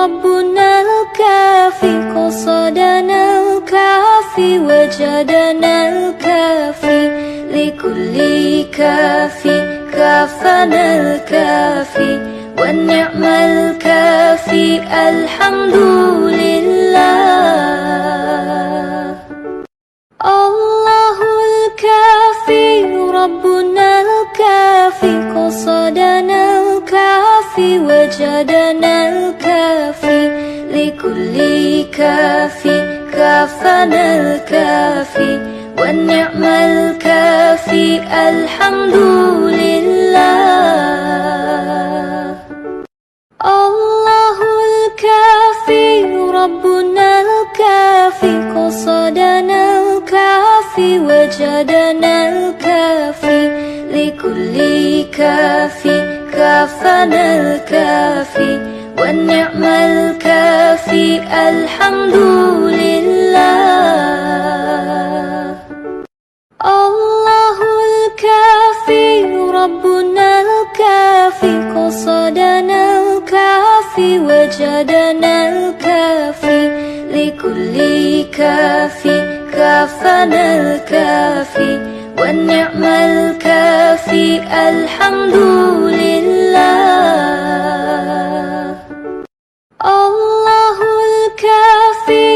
ربنا الكافي قصدنا الكافي وجدنا الكافي لكل كافي كافنا الكافي والنعم الكافي الحمد لله. الله الكافي ربنا الكافي قصدنا الكافي وجدنا الكافي لكل كافي كافنا الكافي والنعم الكافي الحمد لله. الله الكافي ربنا الكافي قصدنا الكافي وجدنا الكافي لكل كافي كافنا الكافي والنعم الكافي الحمد لله. الله الكافي ربنا الكافي قصدنا الكافي وجدنا الكافي لكل كافي كافنا الكافي والنعم الكافي الحمد لله. الله الكافي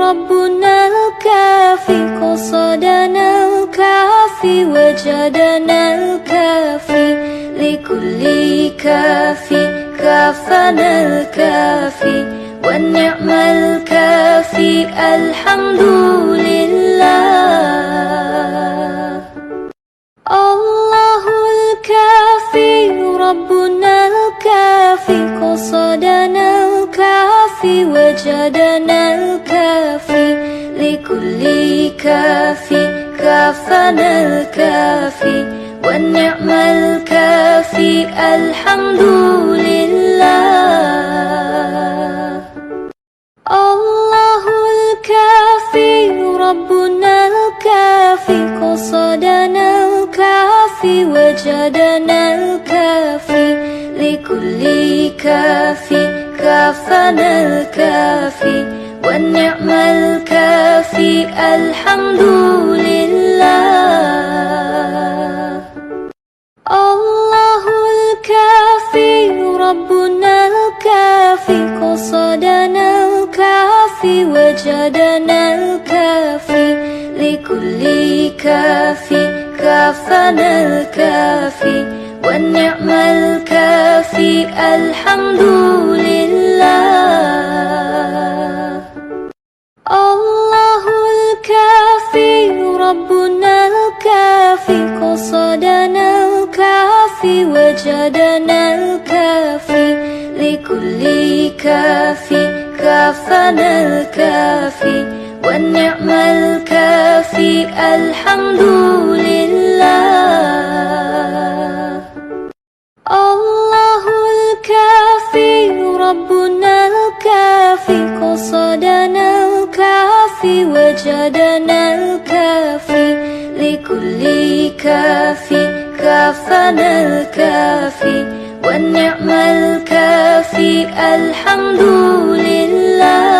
ربنا الكافي قصدنا الكافي وجدنا الكافي لكل كافي كافنا الكافي والنعم الكافي الحمد لله. الله الكافي ربنا الكافي قصدنا الكافي وجدنا الكافي لكل كافي كافنا الكافي والنعم الكافي الحمد لله. الله الكافي ربنا الكافي قصدنا الكافي وجدنا الكافي لكل كافي كافنا الكافي والنعم الكافي الحمد لله. الله الكافي ربنا الكافي قصدنا الكافي وجدنا الكافي لكل كافي كافنا الكافي والنعم الكافي الحمد لله. الله الكافي ربنا الكافي قصدنا الكافي وجدنا الكافي لكل كافي كافنا الكافي والنعم الكافي الحمد لله. الله الكافي ربنا الكافي قصدنا الكافي وجدنا الكافي لكل كافي كافنا الكافي والنعم الكافي الحمد لله.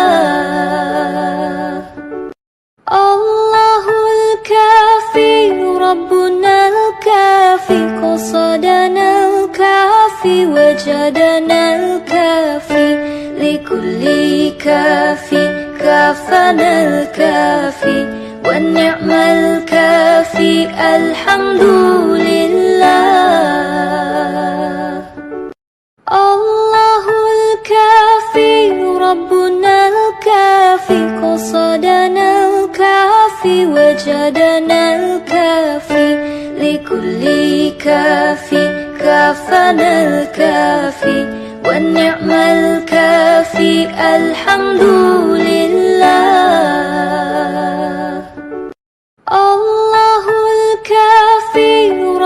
الله الكافي ربنا الكافي قصدنا الكافي وجدنا الكافي لكل كافي كافنا الكافي والنعم الكافي الحمد لله. الله الكافي ربنا الكافي قصدنا الكافي وجدنا الكافي لكل كافي كافنا الكافي والنعم الكافي الحمد لله. الله الكافي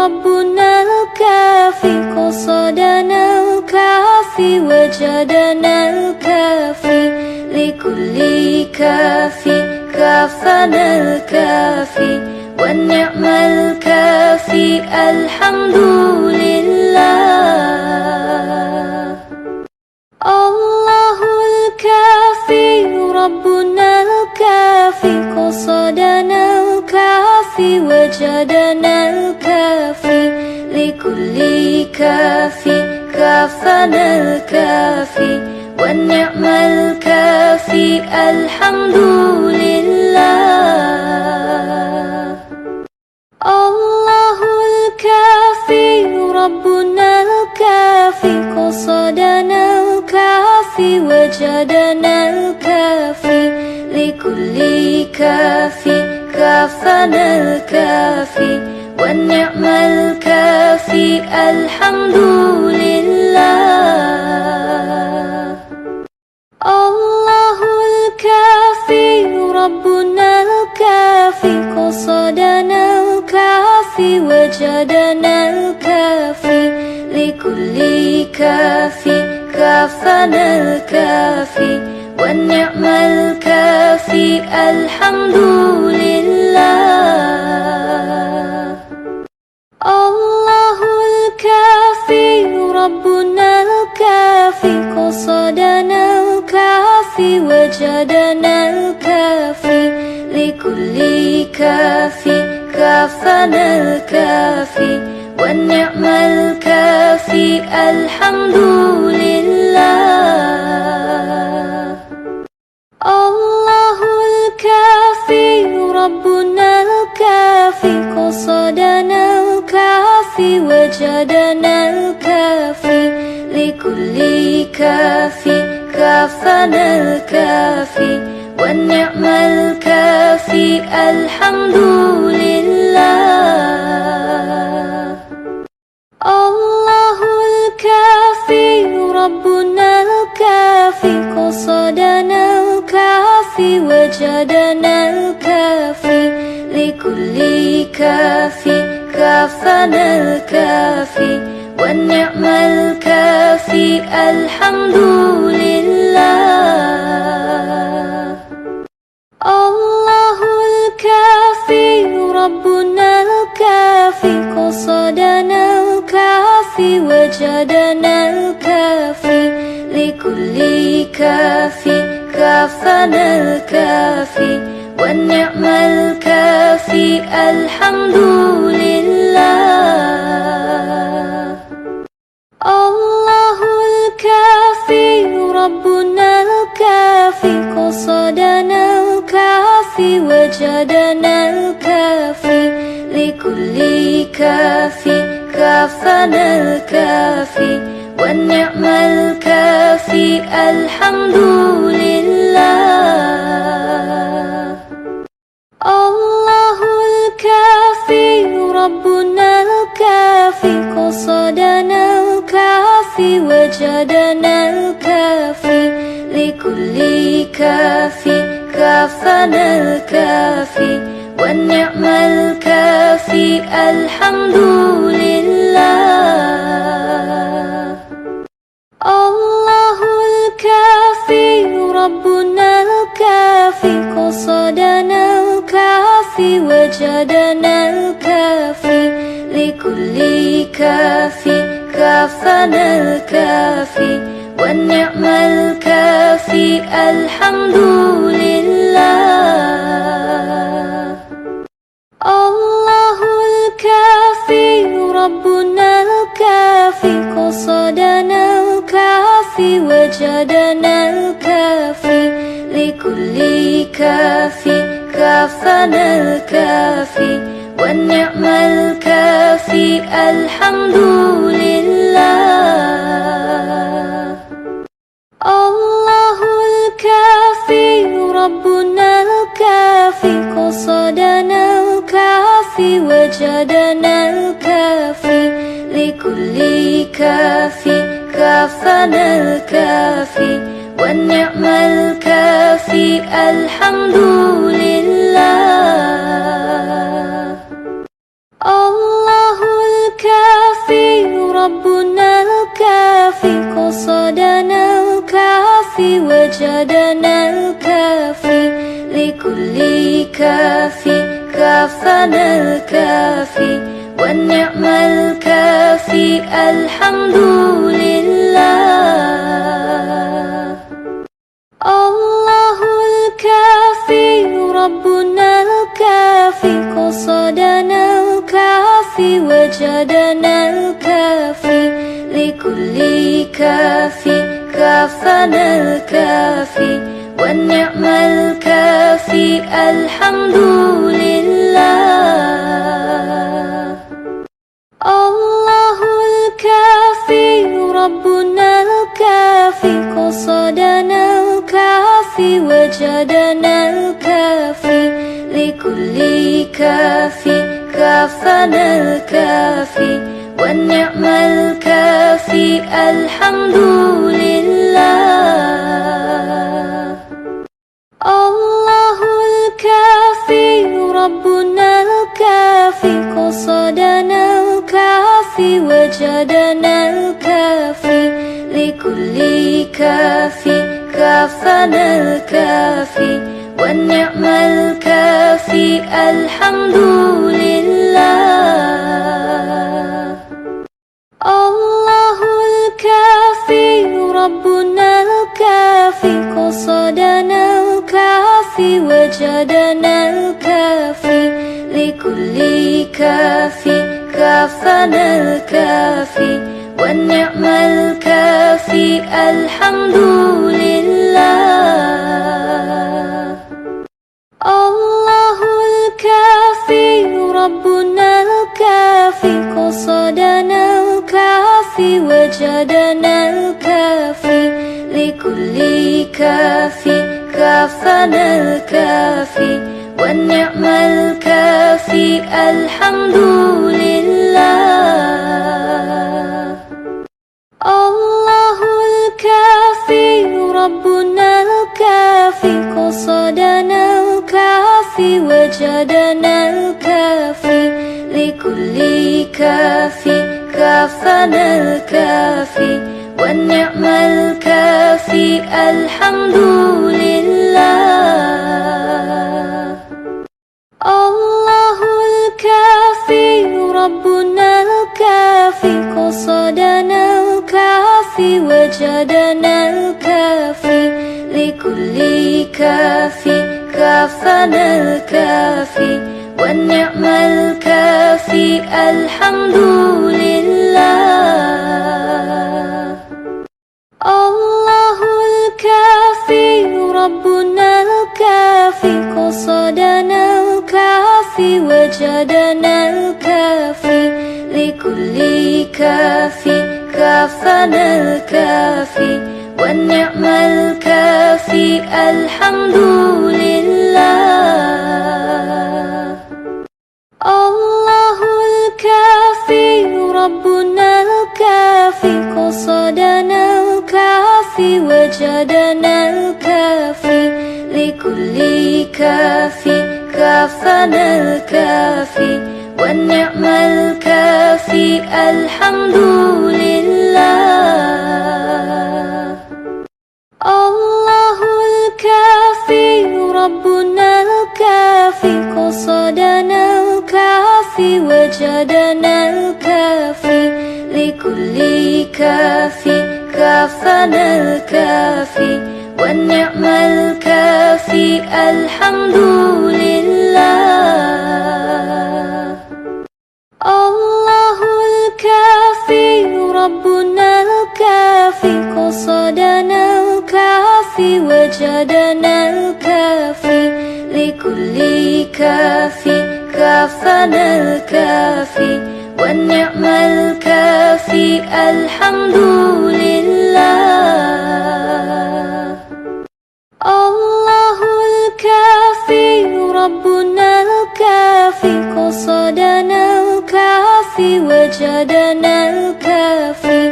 ربنا الكافي قصدنا الكافي وجدنا الكافي لكل كافي كافنا الكافي والنعم الكافي الحمد لله. الله وجدنا الكافي لكل كافي كافنا الكافي والنعم الكافي الحمد لله. الله الكافي ربنا الكافي قصدنا الكافي وجدنا الكافي لكل كافي كافنا الكافي والنعم الكافي الحمد لله. الله الكافي ربنا الكافي قصدنا الكافي وجدنا الكافي لكل كافي كافنا الكافي والنعم الكافي الحمد لله. الله الكافي ربنا الكافي قصدنا الكافي وجدنا الكافي لكل كافي كافنا الكافي والنعم الكافي الحمد لله. الله الكافي ربنا الكافي قصدنا الكافي وجدنا الكافي لكل كافي كافنا الكافي والنعم الكافي الحمد لله. الله الكافي ربنا الكافي قصدنا الكافي وجدنا الكافي لكل كافي كافنا الكافي والنعم الكافي الحمد لله. الله الكافي ربنا الكافي قصدنا الكافي وجدنا الكافي لكل كافي كافنا الكافي والنعم الكافي الحمد لله. الله الكافي ربنا الكافي قصدنا الكافي وجدنا الكافي لكل كافي كافنا الكافي والنعم الكافي الحمد لله. الله الكافي ربنا الكافي قصدنا الكافي وجدنا الكافي لكل كافي كافنا الكافي والنعم الكافي الحمد لله. الله الكافي ربنا الكافي قصدنا الكافي وجدنا الكافي لكل كافي كافنا الكافي والنعم الكافي الحمد لله. الله الكافي ربنا الكافي قصدنا الكافي وجدنا الكافي لكل كافي كافنا الكافي والنعم الكافي الحمد لله. الله الكافي ربنا الكافي قصدنا الكافي وجدنا الكافي لكل كافي كافنا الكافي والنعم الكافي الحمد لله. الله الكافي ربنا الكافي قصدنا الكافي وجدنا الكافي لكل كافي كافنا الكافي والنعم الكافي الحمد لله. الله الكافي ربنا الكافي قصدنا لكل كافي كافانا الكافي والنعم الكافي الحمد لله. الله الكافي ربنا الكافي قصدنا الكافي وجدنا الكافي لكل كافي كافانا الكافي والنعم الكافي الحمد لله. الله الكافي ربنا الكافي قصدنا الكافي وجدنا الكافي لكل كافي كافانا الكافي والنعم الكافي الحمد لله. الله الكافي ربنا الكافي قصدنا الكافي وجدنا الكافي لكل كافي كافانا الكافي والنعم الكافي الحمد لله. الله الكافي ربنا الكافي قصدنا الكافي وجدنا الكافي لكل كافي كافانا الكافي والنعم الكافي الحمد لله. الله الكافي ربنا الكافي قصدنا الكافي وجدنا الكافي لكل كافي كافانا الكافي والنعم الكافي الحمد لله. الله الكافي ربنا الكافي قصدنا الكافي وجدنا الكافي لكل كافي كافانا الكافي والنعم الكافي الحمد لله. الله الكافي ربنا الكافي قصدنا الكافي وجدنا الكافي لكل كافي كافانا الكافي والنعم الكافي الحمد لله. الله الكافي ربنا الكافي قصدنا الكافي وجدنا الكافي لكل كافي كافانا الكافي والنعم الكافي الحمد لله. الله الكافي ربنا الكافي قصدنا الكافي وجدنا الكافي لكل كافي كافانا الكافي والنعم الكافي الحمد لله. الله الكافي ربنا الكافي قصدنا الكافي وجدنا الكافي لكل كافي كافانا الكافي والنعم الكافي الحمد لله. الله الكافي ربنا الكافي قصدنا الكافي وجدنا الكافي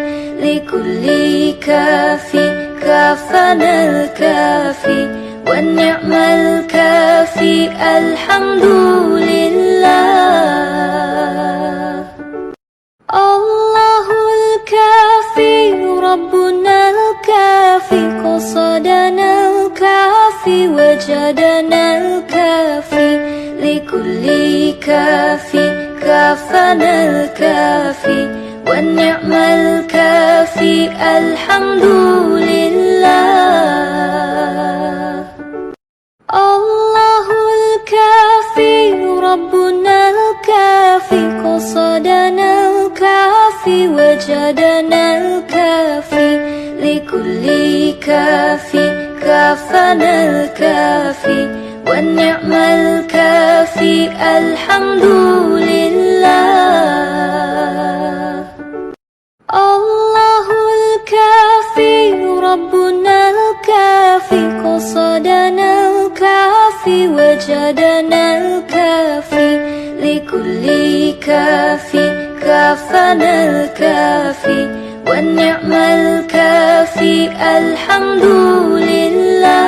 لكل كافي كافانا الكافي والنعم الكافي الحمد لله. الله الكافي ربنا الكافي قصدنا الكافي وجدنا الكافي لكل كافي كافانا الكافي والنعم الكافي الحمد لله. الله الكافي ربنا الكافي قصدنا الكافي الكافي وجدنا الكافي لكل كافي كافنا الكافي والنعم الكافي الحمد لله. الله الكافي ربنا الكافي قصدنا الكافي وجدنا الكافي لكل كافي كافنا الكافي والنعم الكافي الحمد لله.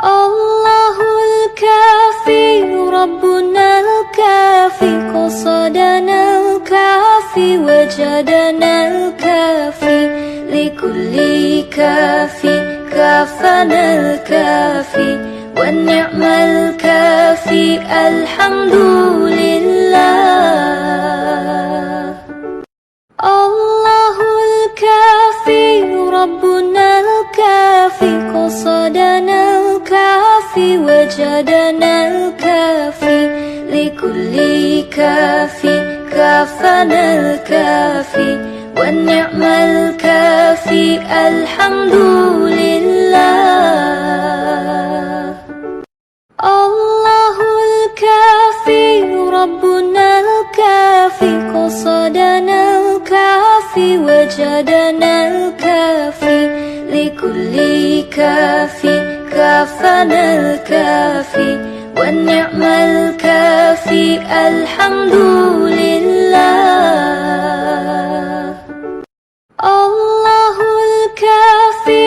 الله الكافي ربنا الكافي قصدنا الكافي وجدنا الكافي لكل كافي كافنا الكافي والنعم الكافي الحمد لله. الله الكافي ربنا الكافي قصدنا الكافي وجدنا الكافي لكل كافي كافنا الكافي والنعم الكافي الحمد لله. الله الكافي ربنا الكافي قصدنا الكافي وجدنا الكافي لكل كافي كافنا الكافي والنعم الكافي الحمد لله. الله الكافي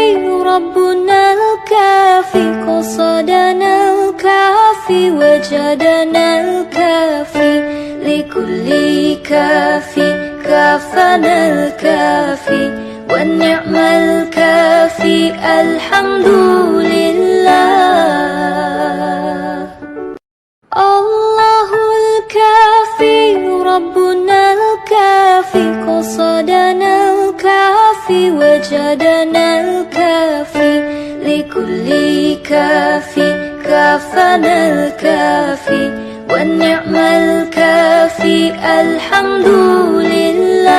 ربنا الكافي قصدنا الكافي وجدنا الكافي لكل كافي كافنا الكافي والنعم الكافي الحمد لله. الله الكافي ربنا الكافي قصدنا الكافي وجدنا الكافي لكل كافي كافنا الكافي والنعم الكافي الحمد لله.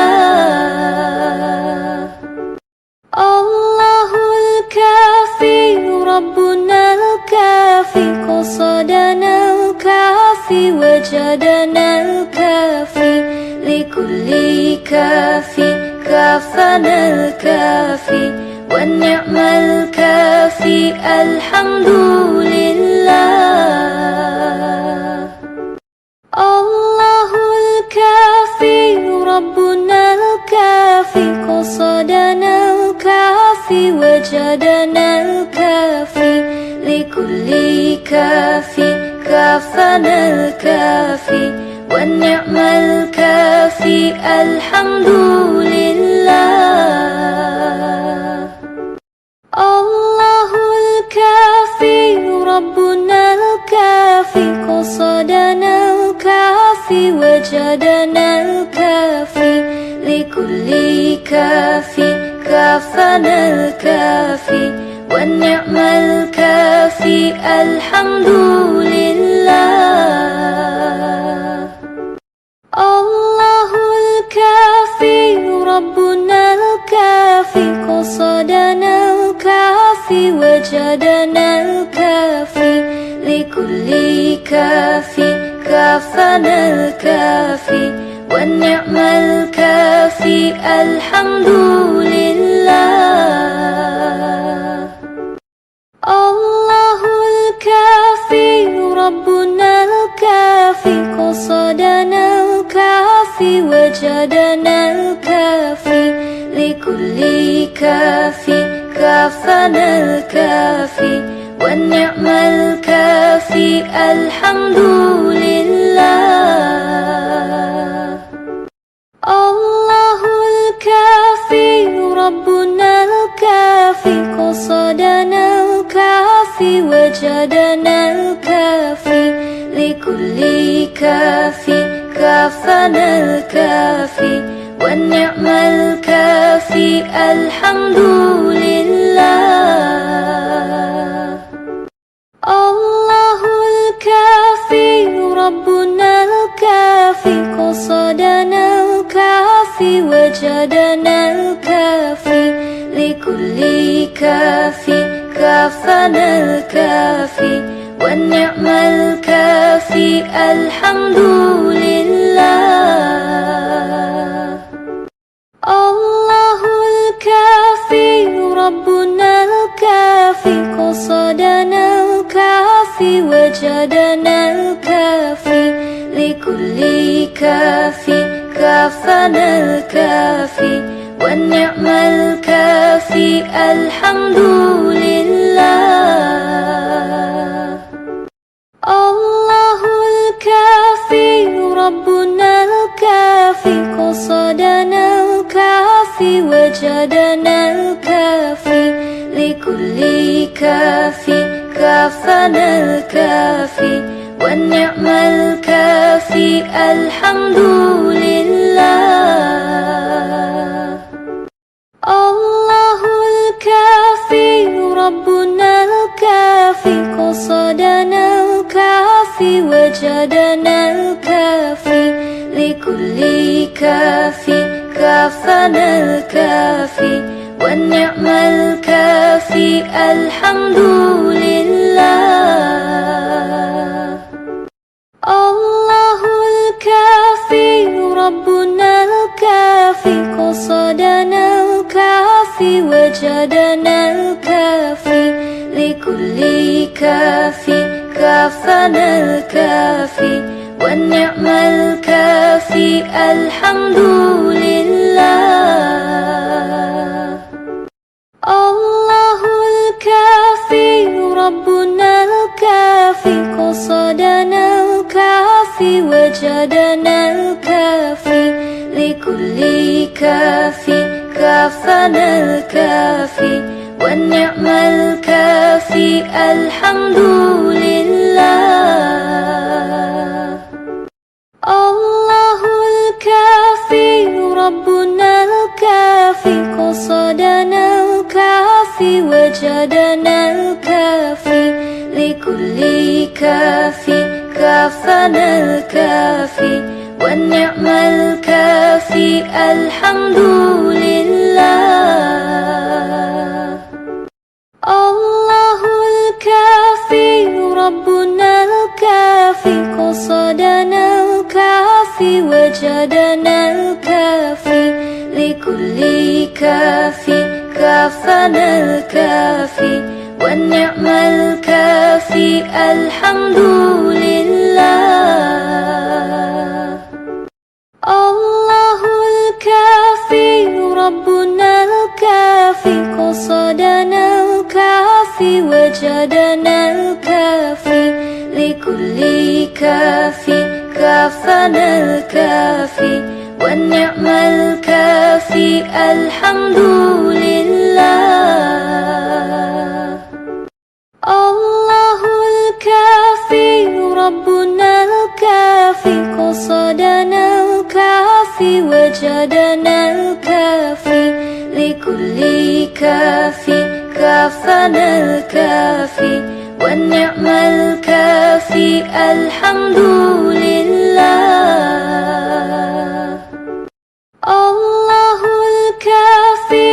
الله الكافي ربنا الكافي قصدنا الكافي وجدنا الكافي لكل كافي كافنا الكافي والنعم الكافي الحمد لله. الله الكافي ربنا الكافي قصدنا الكافي وجدنا الكافي لكل كافي كافنا الكافي والنعم الكافي الحمد لله. الله الكافي ربنا الكافي قصدنا الكافي وجدنا الكافي لكل كافي كافنا الكافي والنعم الكافي الحمد لله. الله الكافي ربنا الكافي قصدنا الكافي وجدنا الكافي لكل كافي كافنا الكافي والنعم الكافي الحمد لله. الله الكافي ربنا الكافي قصدنا الكافي وجدنا الكافي لكل كافي كافنا الكافي والنعم الكافي الحمد لله. الله الكافي ربنا الكافي قصدنا الكافي وجدنا الكافي لكل كافي كافنا الكافي والنعم الكافي الحمد لله. الله الكافي ربنا الكافي الكافي قصدنا الكافي وجدنا الكافي لكل كافي كافنا الكافي والنعم الكافي الحمد لله. الله الكافي ربنا الكافي قصدنا الكافي وجدنا الكافي لكل كافي كافنا الكافي والنعم الكافي الحمد لله. الله الكافي ربنا الكافي قصدنا الكافي وجدنا الكافي لكل كافي كافنا الكافي والنعم الكافي الحمد لله. الله الكافي ربنا الكافي قصدنا الكافي وجدنا الكافي لكل كافي كافنا الكافي والنعم الكافي الحمد لله. الله الكافي ربنا الكافي قصدنا الكافي وجدنا الكافي لكل كافي كافنا الكافي والنعم الكافي الحمد لله. الله الكافي ربنا الكافي قصدنا الكافي وجدنا الكافي لكل كافي كافنا الكافي والنعم الكافي الحمد لله. الله الكافي ربنا الكافي قصدنا الكافي وجدنا الكافي لكل كافي كافنا الكافي والنعم الكافي الحمد لله. الله الكافي ربنا الكافي قصدنا الكافي وجدنا الكافي لكل كافي كافنا الكافي والنعم الكافي الحمد لله. الله الكافي ربنا الكافي قصدنا الكافي وجدنا الكافي لكل كافي كافنا الكافي والنعم الكافي الحمد لله. الله الكافي ربنا الكافي قصدنا الكافي وجدنا الكافي لكل كافي كافنا الكافي والنعم الكافي الحمد لله. الله الكافي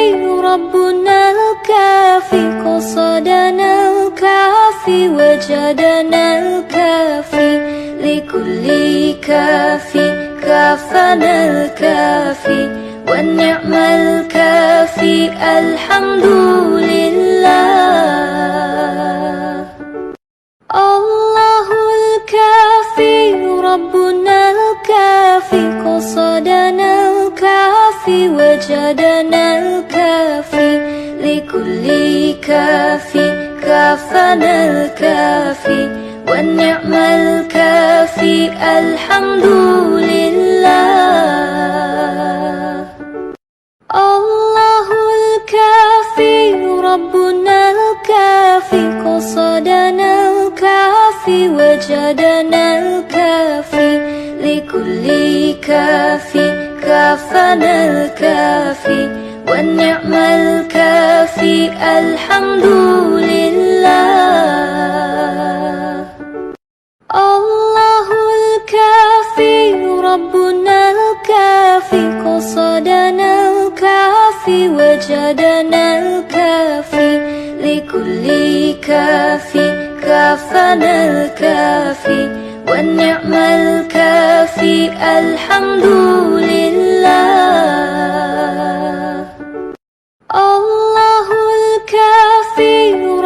ربنا الكافي قصدنا الكافي وجدنا الكافي لكل كافي كافنا الكافي والنعم الكافي الحمد لله. الله الكافي ربنا الكافي قصدنا الكافي وجدنا الكافي لكل كافي كافنا الكافي والنعم الكافي الحمد لله. الله الكافي ربنا الكافي قصدنا الكافي وجدنا الكافي لكل كافي كافنا الكافي والنعم الكافي الحمد لله. الله الكافي ربنا الكافي قصدنا الكافي وجدنا الكافي لكل كافي كافنا الكافي والنعم الكافي الحمد لله. الله الكافي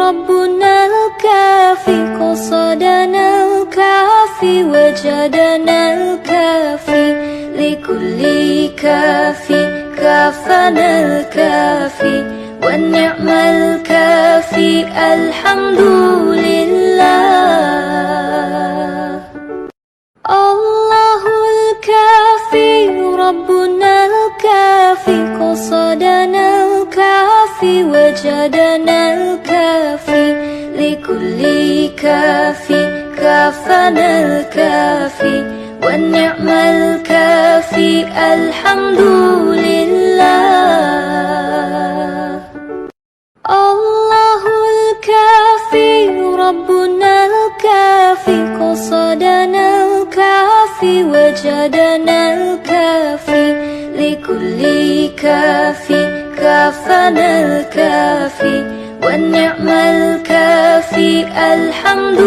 ربنا الكافي قصدنا الكافي وجدنا الكافي لكل كافي كافنا الكافي والنعم الكافي الحمد لله. الله الكافي ربنا الكافي قصدنا الكافي وجدنا الكافي لكل كافي كافنا الكافي والنعم الكافي الحمد لله. الله الكافي ربنا الكافي قصدنا الكافي وجدنا الكافي لكل كافي كافنا الكافي والنعم الكافي الحمد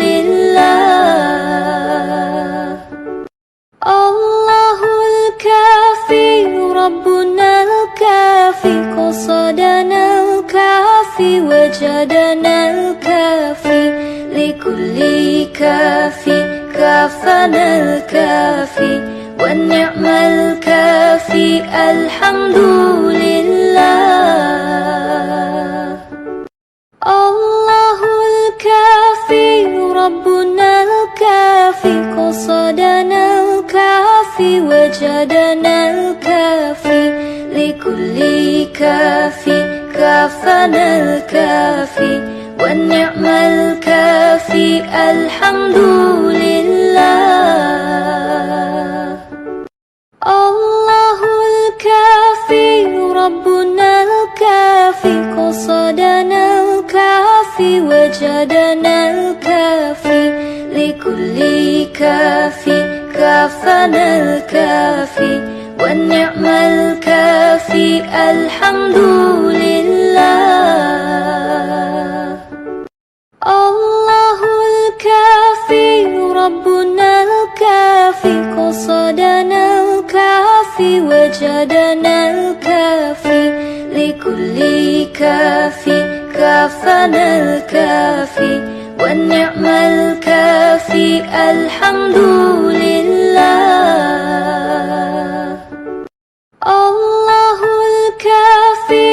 لله. الله الكافي ربنا الكافي قصدنا الكافي وجدنا الكافي لكل كافي كافنا الكافي والنعم الكافي الحمد لله. الله الكافي ربنا الكافي قصدنا الكافي وجدنا الكافي لكل كافي كافنا الكافي والنعم الكافي الحمد لله. الله الكافي ربنا الكافي قصدنا الكافي وجدنا الكافي لكل كافي كافنا الكافي والنعم الكافي الحمد لله. الله الكافي ربنا الكافي قصدنا الكافي وجدنا الكافي لكل كافي كافنا الكافي والنعم الكافي الحمد لله. الله الكافي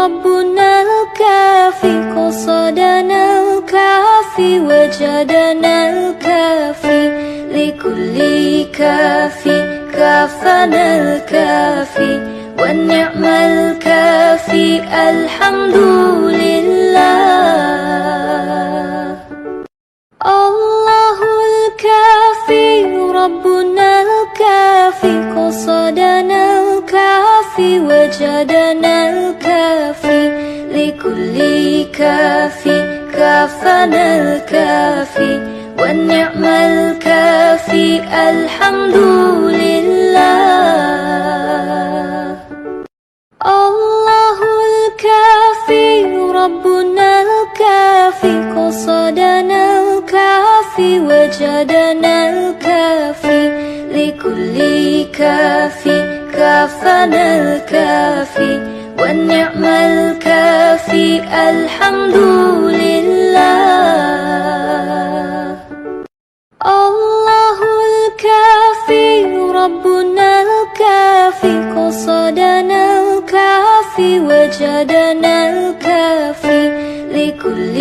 ربنا الكافي قصدنا الكافي وجدنا الكافي لكل كافي كافنا الكافي والنعم الكافي الحمد لله. الله الكافي ربنا الكافي قصدنا الكافي وجدنا الكافي لكل كافي كافنا الكافي والنعم الكافي الحمد لله. الله الكافي ربنا الكافي قصدنا الكافي وجدنا الكافي لكل كافي كافنا الكافي والنعم الكافي الحمد لله. الله الكافي ربنا الكافي قصدنا الكافي وجدنا الكافي لكل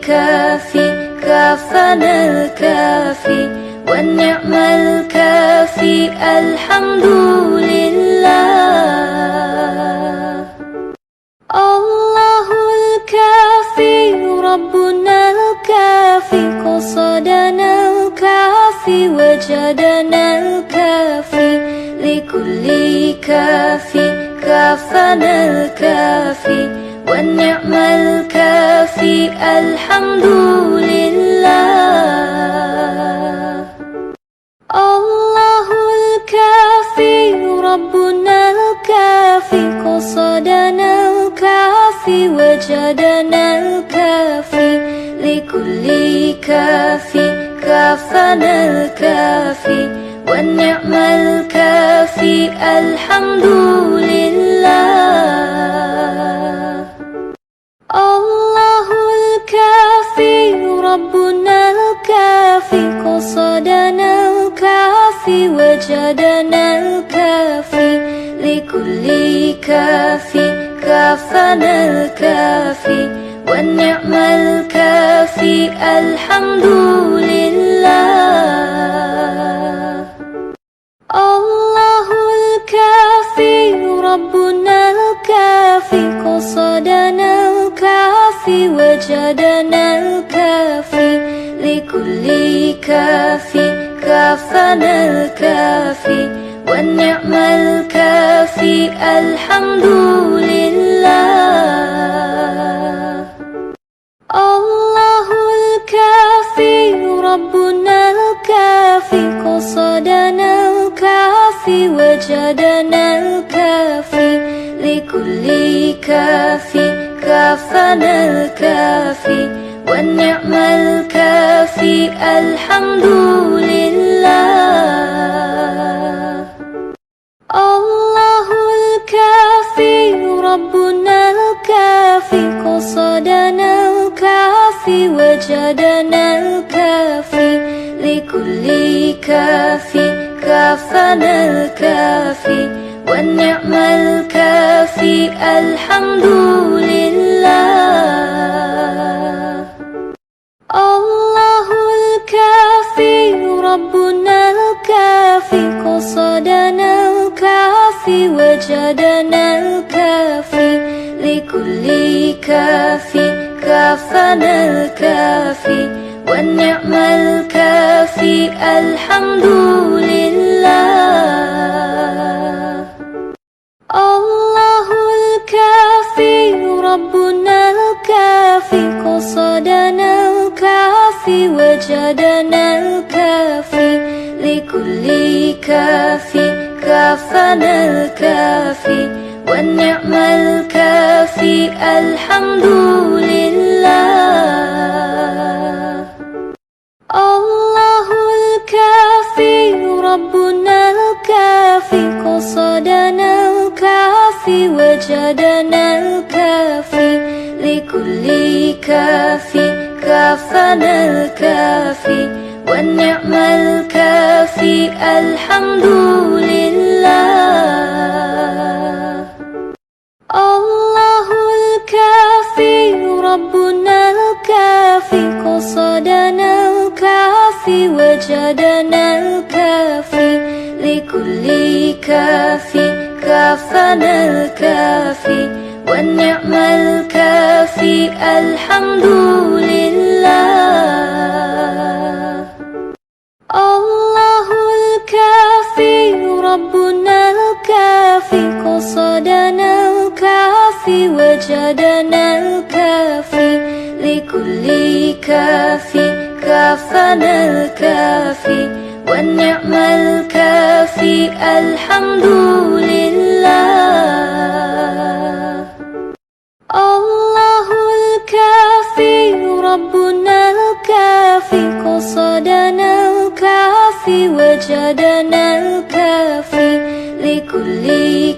كافي كافنا الكافي والنعم الكافي الحمد لله. الله الكافي ربنا الكافي قصدنا الكافي وجدنا الكافي لكل كافي كافنا الكافي والنعم الكافي الحمد لله. الله ربنا الكافي قصدنا الكافي وجدنا الكافي لكل كافي كافنا الكافي والنعم الكافي الحمد لله. الله الكافي ربنا الكافي قصدنا الكافي وجدنا الكافي لكل كافي كافنا الكافي والنعم الكافي الحمد لله. الله الكافي ربنا الكافي قصدنا الكافي وجدنا الكافي لكل كافي كافنا الكافي والنعم الكافي الحمد لله. الله الكافي ربنا الكافي قصدنا الكافي وجدنا الكافي لكل كافي كافنا الكافي والنعم الكافي الحمد لله. الله الكافي ربنا الكافي قصدنا الكافي وجدنا الكافي لكل كافي كافنا الكافي والنعم الكافي الحمد لله. الله الكافي ربنا الكافي قصدنا الكافي وجدنا الكافي لكل كافي كافنا الكافي والنعم الكافي الحمد لله. الله الكافي ربنا الكافي قصدنا الكافي وجدنا الكافي لكل كافي كافنا الكافي والنعم الكافي الحمد لله. الله الكافي ربنا الكافي قصدنا الكافي وجدنا الكافي لكل كافي كافنا الكافي والنعم الكافي الحمد لله. الله الكافي ربنا الكافي قصدنا الكافي وجدنا الكافي لكل كافي كافنا الكافي والنعم الكافي الحمد لله. الله الكافي ربنا الكافي قصدنا الكافي وجدنا الكافي لكل كافي كافنا الكافي والنعم الكافي الحمد لله. الله الكافي ربنا الكافي قصدنا الكافي وجدنا الكافي لكل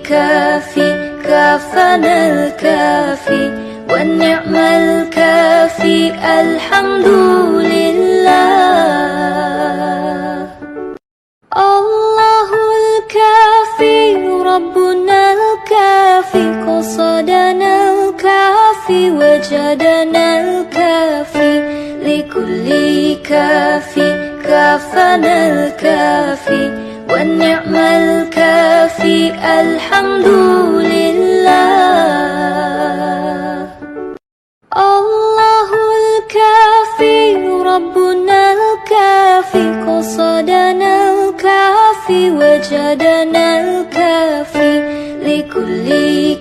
كافي كافنا الكافي والنعم الكافي الحمد لله. الله الكافي ربنا الكافي قصدنا الكافي وجدنا الكافي لكل كافي كافنا الكافي والنعم الكافي الحمد لله. الله الكافي ربنا الكافي قصدنا الكافي وجدنا الكافي لكل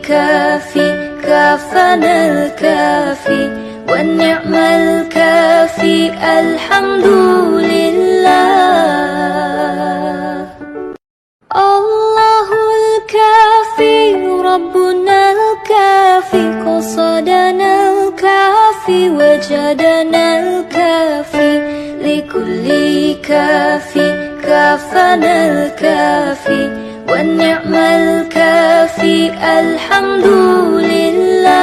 كافي كافنا الكافي والنعم الكافي الحمد لله. الله ربنا الكافي قصدنا الكافي وجدنا الكافي لكل كافي كافنا الكافي والنعم الكافي الحمد لله.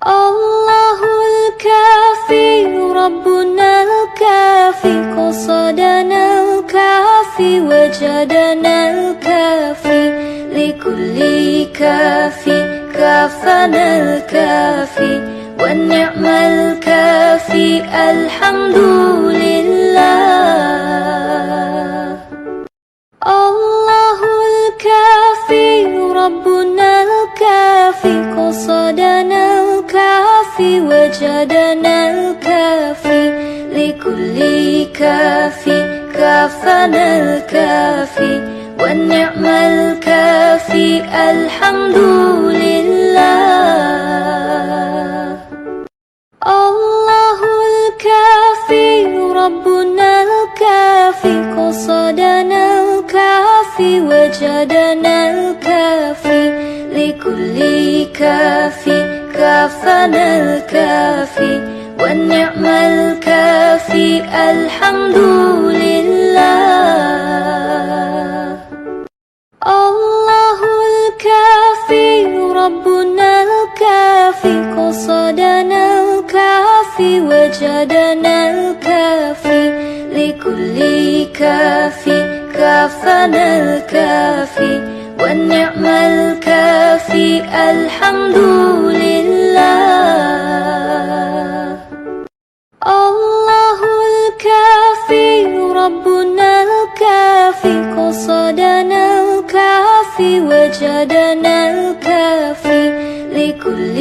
الله الكافي ربنا الكافي قصدنا الكافي وجدنا الكافي لكل كافي كافنا الكافي والنعم الكافي الحمد لله. الله الكافي ربنا الكافي قصدنا الكافي وجدنا الكافي لكل كافي كافنا الكافي والنعم الكافي الحمد لله. الله الكافي ربنا الكافي قصدنا الكافي وجدنا الكافي لكل كافي كافنا الكافي والنعم الكافي الحمد لله. الله الكافي ربنا الكافي قصدنا الكافي وجدنا الكافي لكل كافي كافنا الكافي والنعم الكافي الحمد لله. الله الكافي ربنا الكافي قصدنا الكافي وجدنا الكافي لكل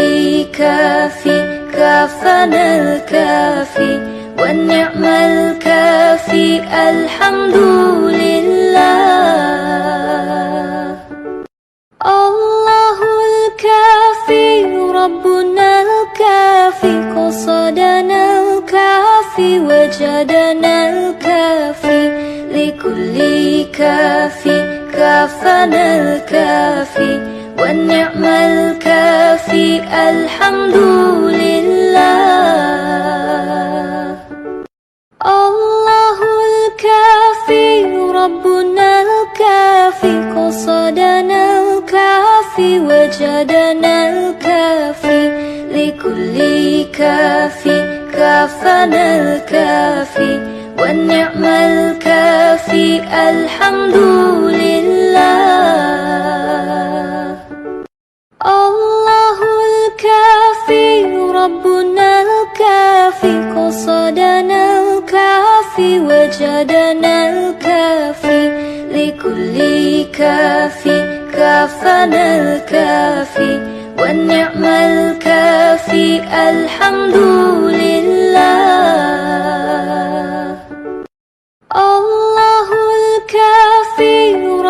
كافي كافنا الكافي والنعم الكافي الحمد لله. الله الكافي ربنا الكافي قصدنا الكافي وجدنا الكافي لكل كافي كافنا الكافي والنعم الكافي الحمد لله. الله الكافي ربنا الكافي قصدنا الكافي وجدنا الكافي لكل كافي كافنا الكافي والنعم الكافي الحمد لله. الله الكافي ربنا الكافي قصدنا الكافي وجدنا الكافي لكل كافي كافنا الكافي والنعم الكافي الحمد لله. الله الكافي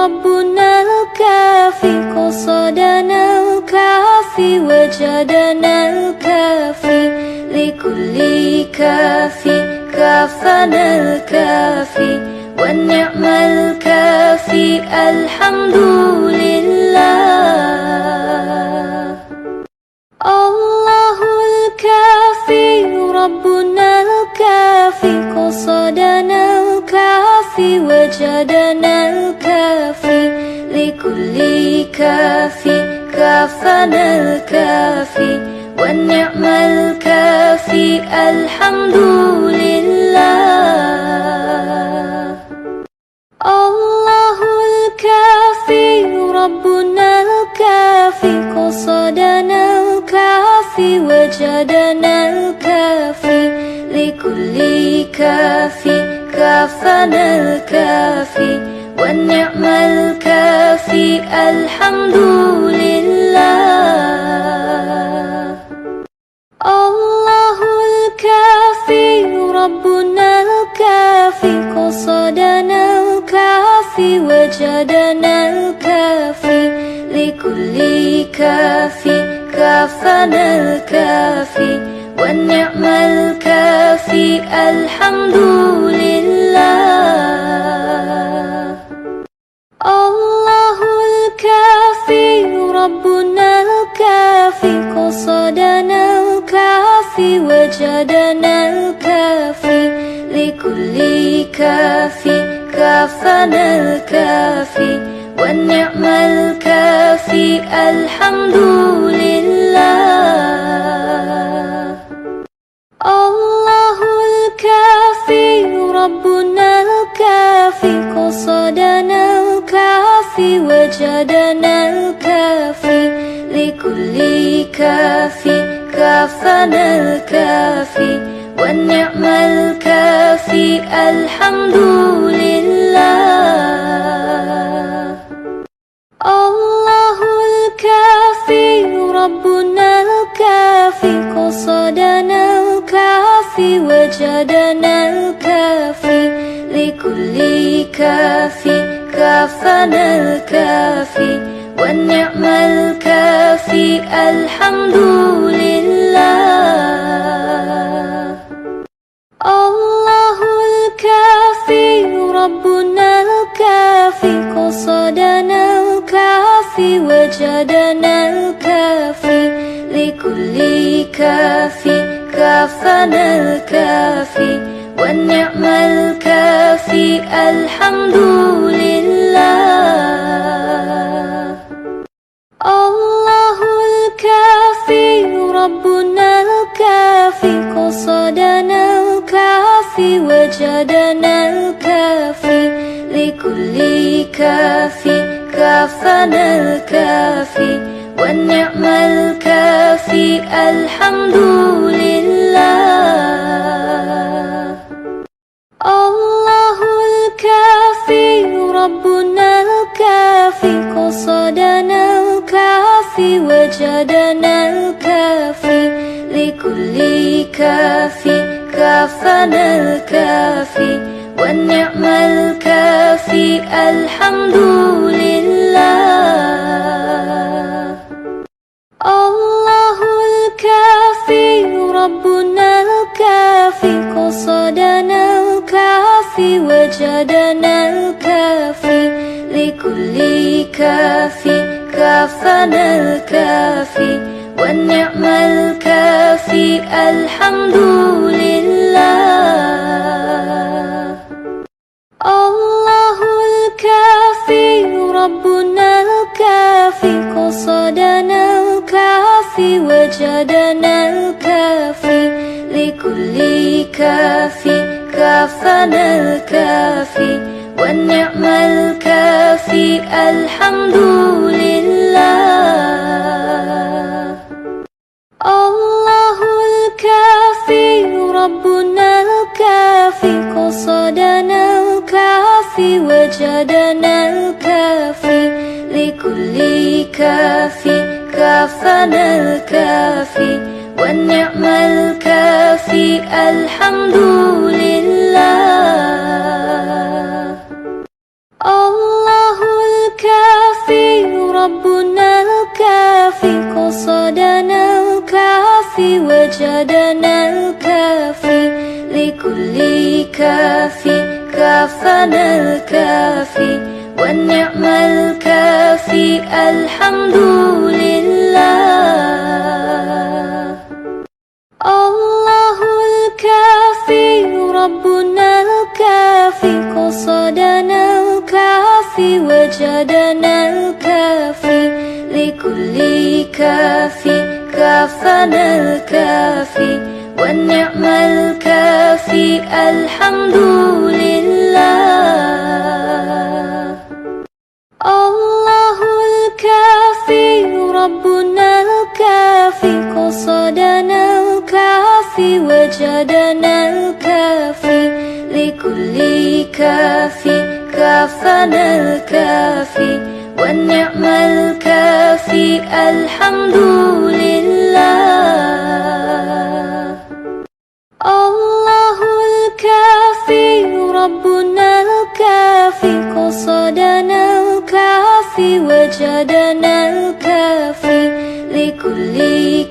ربنا الكافي قصدنا الكافي وجدنا الكافي لكل كافي كافنا الكافي والنعم الكافي الحمد لله. الله الكافي ربنا الكافي قصدنا الكافي وجدنا الكافي لكل كافي كافنا الكافي والنعم الكافي الحمد لله. الله الكافي ربنا الكافي قصدنا الكافي وجدنا الكافي لكل كافي كافنا الكافي والنعم الكافي الحمد لله. الله الكافي ربنا الكافي قصدنا الكافي وجدنا الكافي لكل كافي كافنا الكافي والنعم الكافي الحمد لله. الله وجدنا الكافي لكل كافي كافنا الكافي والنعم الكافي الحمد لله. الله الكافي ربنا الكافي قصدنا الكافي وجدنا الكافي لكل كافي كافنا الكافي والنعم الكافي الحمد لله. الله الكافي ربنا الكافي قصدنا الكافي وجدنا الكافي لكل كافي كافنا الكافي والنعم الكافي الحمد لله. الله الكافي ربنا الكافي قصدنا الكافي وجدنا الكافي لكل كافي كافنا الكافي والنعم الكافي الحمد لله. الله الكافي ربنا الكافي قصدنا الكافي وجدنا الكافي لكل كافي كافنا الكافي والنعم الكافي الحمد لله. الله الكافي ربنا الكافي قصدنا الكافي وجدنا الكافي لكل كافي كافنا الكافي والنعم الكافي الحمد لله. الله الكافي ربنا الكافي قصدنا الكافي وجدنا الكافي لكل كافي كافنا الكافي والنعم الكافي الحمد لله. الله الكافي ربنا الكافي قصدنا الكافي وجدنا الكافي لكل كافي كافنا الكافي والنعم الكافي الحمد لله. الله الكافي ربنا الكافي قصدنا الكافي وجدنا الكافي لكل كافي كافنا الكافي والنعم الكافي الحمد لله. الله الكافي ربنا الكافي قصدنا الكافي وجدنا الكافي لكل كافي كافنا الكافي والنعم الكافي الحمد لله. الله الكافي ربنا الكافي قصدنا الكافي وجدنا الكافي لكل كافي كافنا الكافي والنعم الكافي الحمد لله. الله الكافي ربنا الكافي قصدنا الكافي وجدنا الكافي لكل كافي كافنا الكافي والنعم الكافي الحمد لله. الله الكافي ربنا الكافي قصدنا الكافي وجدنا الكافي لكل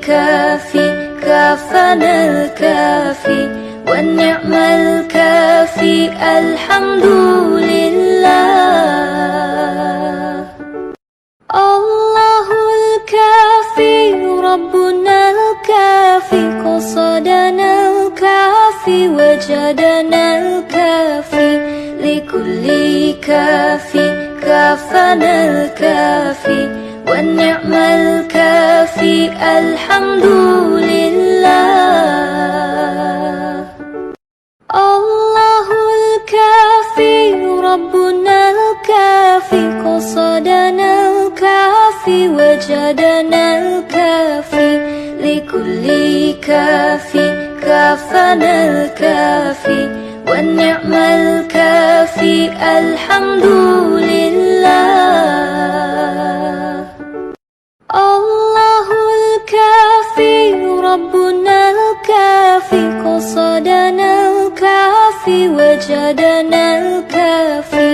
كافي كافنا الكافي والنعم الكافي الحمد لله. الله الكافي ربنا الكافي قصدنا وجدنا الكافي لكل كافي كافنا الكافي والنعم الكافي الحمد لله. الله الكافي ربنا الكافي قصدنا الكافي وجدنا الكافي لكل كافي كافنا الكافي والنعم الكافي الحمد لله. الله الكافي ربنا الكافي قصدنا الكافي وجدنا الكافي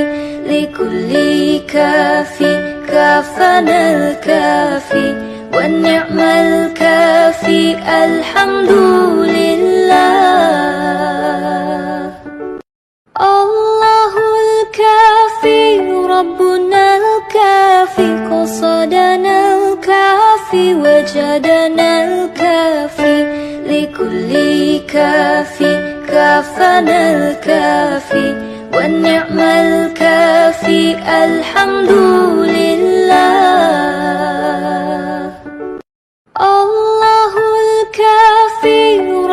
لكل كافي كافنا الكافي والنعم الكافي الحمد لله. الله الكافي ربنا الكافي قصدنا الكافي وجدنا الكافي لكل كافي كافنا الكافي والنعم الكافي الحمد لله. الله الكافي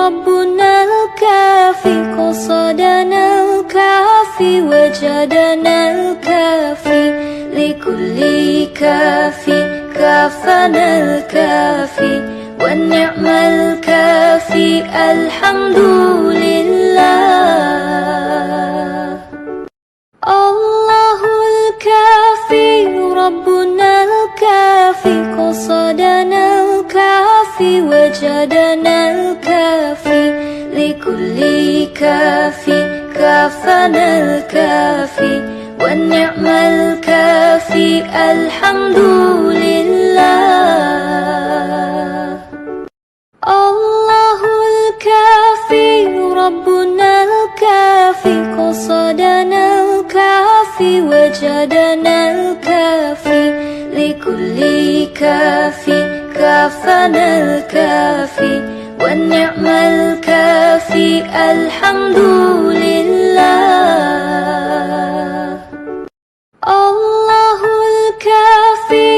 ربنا الكافي قصدنا الكافي وجدنا الكافي لكل كافي كافنا الكافي والنعم الكافي الحمد لله. الله الكافي ربنا الكافي قصدنا الكافي وجدنا الكافي لكل كافي كافنا الكافي والنعم الكافي الحمد لله. الله الكافي ربنا الكافي قصدنا الكافي وجدنا الكافي لكل كافي كافنا الكافي والنعم الكافي الحمد لله. الله الكافي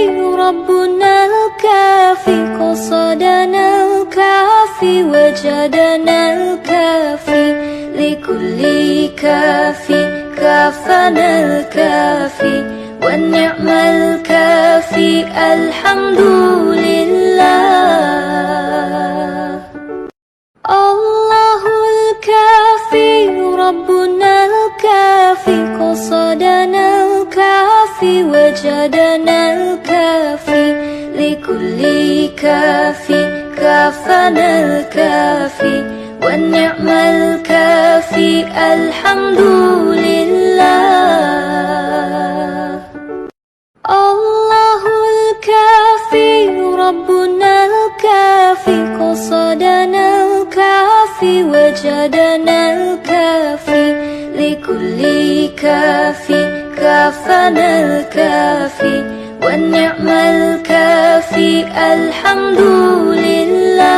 ربنا الكافي قصدنا الكافي وجدنا الكافي لكل كافي كافنا الكافي والنعم الكافي الحمد لله. الله الكافي ربنا الكافي قصدنا الكافي وجدنا الكافي لكل كافي كافنا الكافي والنعم الكافي الحمد لله. الله الكافي ربنا الكافي قصدنا الكافي وجدنا الكافي لكل كافي كافنا الكافي والنعم الكافي الحمد لله.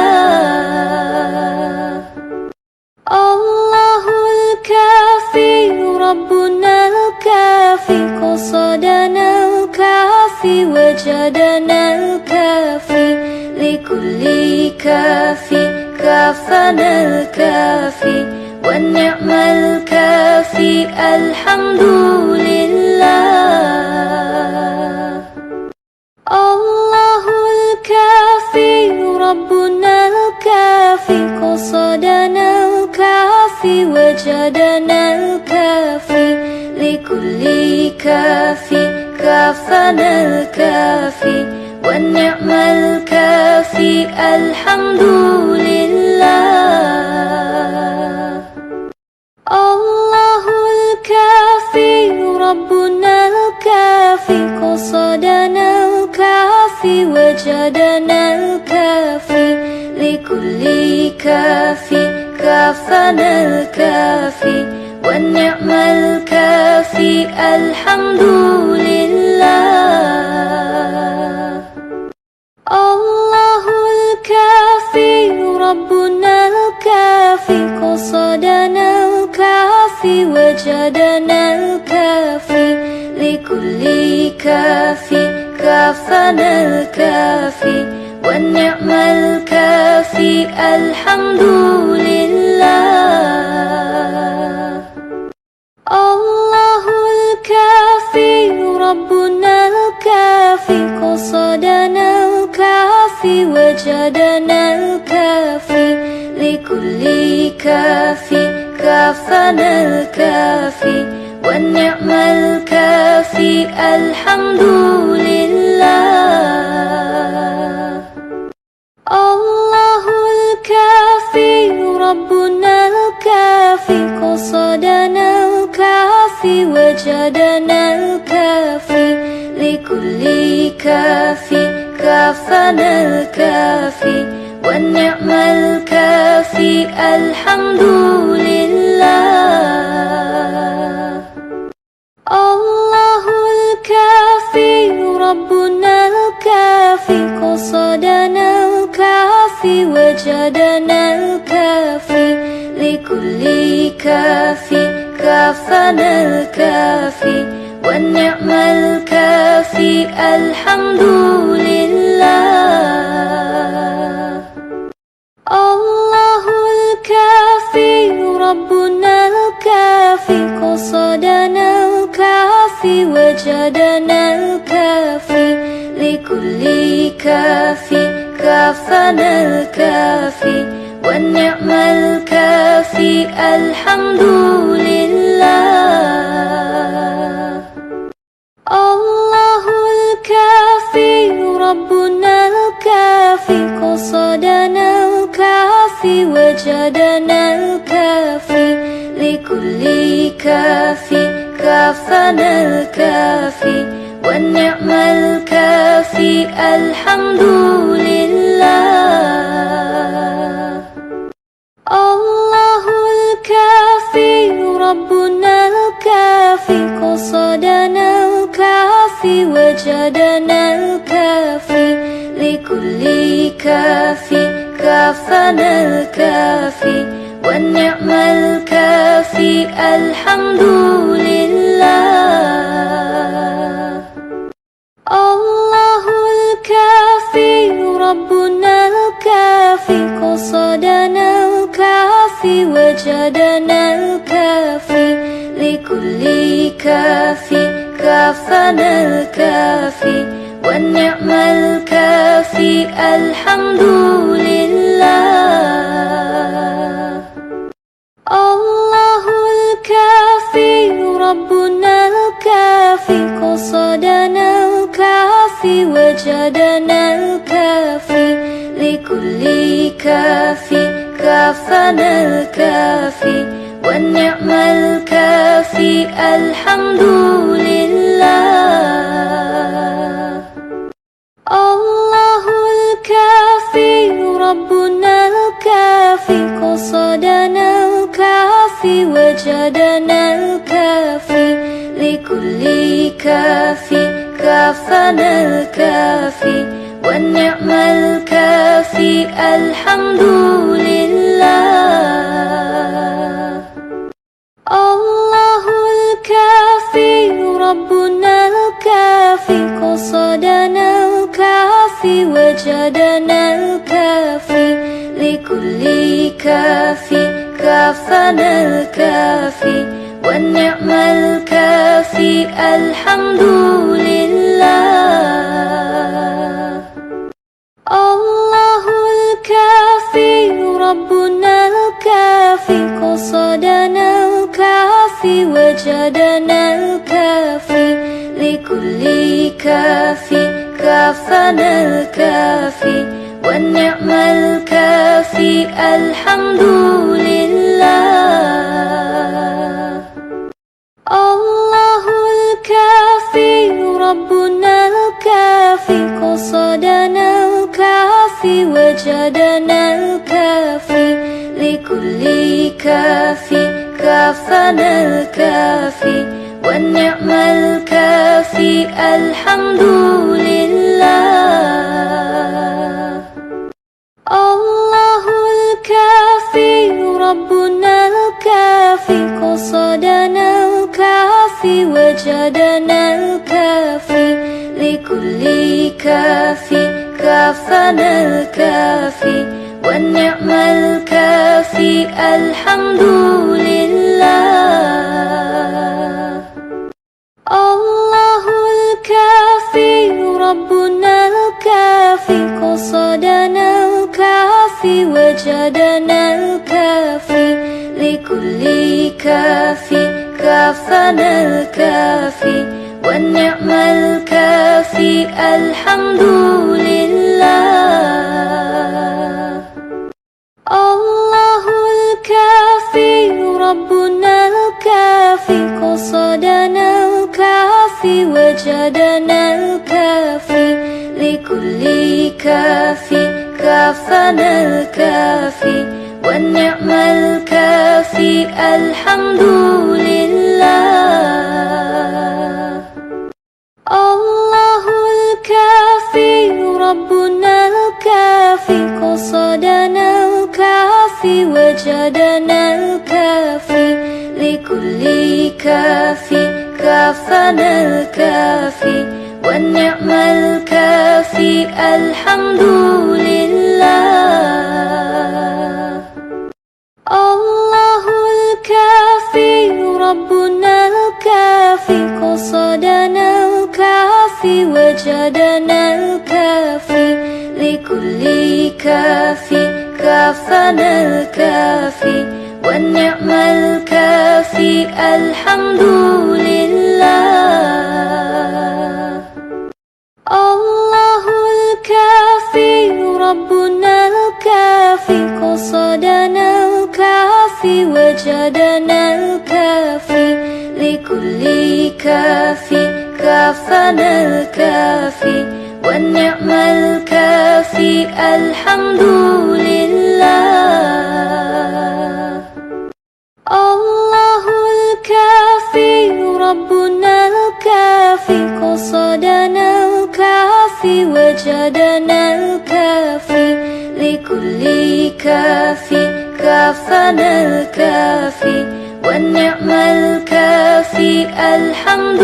الله الكافي ربنا الكافي قصدنا الكافي وجدنا الكافي لكل كافي كافنا الكافي والنعم الكافي الحمد لله. الله الكافي ربنا الكافي قصدنا الكافي وجدنا الكافي لكل كافي كافنا الكافي والنعم الكافي الحمد لله. الله الكافي ربنا الكافي قصدنا الكافي وجدنا الكافي لكل كافي كافنا الكافي والنعم الكافي الحمد لله. الله الكافي ربنا الكافي قصدنا وجدنا الكافي لكل كافي كافنا الكافي والنعم الكافي الحمد لله. الله الكافي ربنا الكافي قصدنا الكافي وجدنا الكافي لكل كافي كافنا الكافي والنعم الكافي الحمد لله. الله الكافي ربنا الكافي قصدنا الكافي وجدنا الكافي لكل كافي كافنا الكافي والنعم الكافي الحمد لله. الله الكافي ربنا الكافي قصدنا الكافي وجدنا الكافي لكل كافي كافنا الكافي والنعم الكافي الحمد لله. الله الكافي ربنا الكافي قصدنا الكافي وجدنا الكافي لكل كافي كافنا الكافي والنعم الكافي الحمد لله. الله الكافي ربنا الكافي قصدنا الكافي وجدنا الكافي لكل كافي كافنا الكافي والنعم الكافي الحمد لله. الله الكافي ربنا الكافي قصدنا الكافي وجدنا الكافي لكل كافي كافنا الكافي والنعم الكافي الحمد لله. الله الكافي ربنا الكافي قصدنا الكافي وجدنا الكافي لكل كافي كافنا الكافي والنعم الكافي الحمد لله. الله الكافي ربنا الكافي قصدنا الكافي وجدنا الكافي لكل كافي كافنا الكافي والنعم الكافي الحمد لله. الله الكافي ربنا الكافي قصدنا الكافي وجدنا الكافي لكل كافي كافنا الكافي والنعم الكافي الحمد لله. الله الكافي ربنا الكافي قصدنا الكافي وجدنا الكافي لكل كافي كافنا الكافي والنعم الكافي الحمد لله. الله الكافي ربنا الكافي قصدنا الكافي وجدنا الكافي لكل كافي كافنا الكافي والنعم الكافي الحمد لله. الله الكافي ربنا الكافي قصدنا الكافي وجدنا الكافي لكل كافي كافنا الكافي والنعم الكافي الحمد لله. الله الكافي ربنا الكافي قصدنا لكل كافي كافنا الكافي والنعم الكافي الحمد لله. الله الكافي ربنا الكافي قصدنا الكافي وجدنا الكافي لكل كافي كافنا الكافي والنعم الكافي الحمد لله. الله الكافي ربنا الكافي قصدنا الكافي وجدنا الكافي لكل كافي كافنا الكافي والنعم الكافي الحمد لله. الله الكافي ربنا الكافي قصدنا الكافي وجدنا الكافي لكل كافي كافنا الكافي والنعم الكافي الحمد لله. الله الكافي ربنا الكافي قصدنا الكافي وجدنا الكافي لكل كافي كافنا الكافي والنعم الكافي الحمد لله. الله الكافي ربنا الكافي قصدنا الكافي وجدنا الكافي لكل كافي كافنا الكافي والنعم الكافي الحمد لله. الله الكافي ربنا الكافي قصدنا الكافي وجدنا الكافي لكل كافي كافنا الكافي والنعم الكافي الحمد لله. الله الكافي ربنا الكافي قصدنا الكافي وجدنا الكافي لكل كافي كافنا الكافي والنعم الكافي الحمد لله. الله الكافي ربنا الكافي قصدنا الكافي وجدنا الكافي لكل كافي كافنا الكافي والنعم الكافي الحمد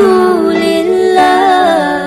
لله.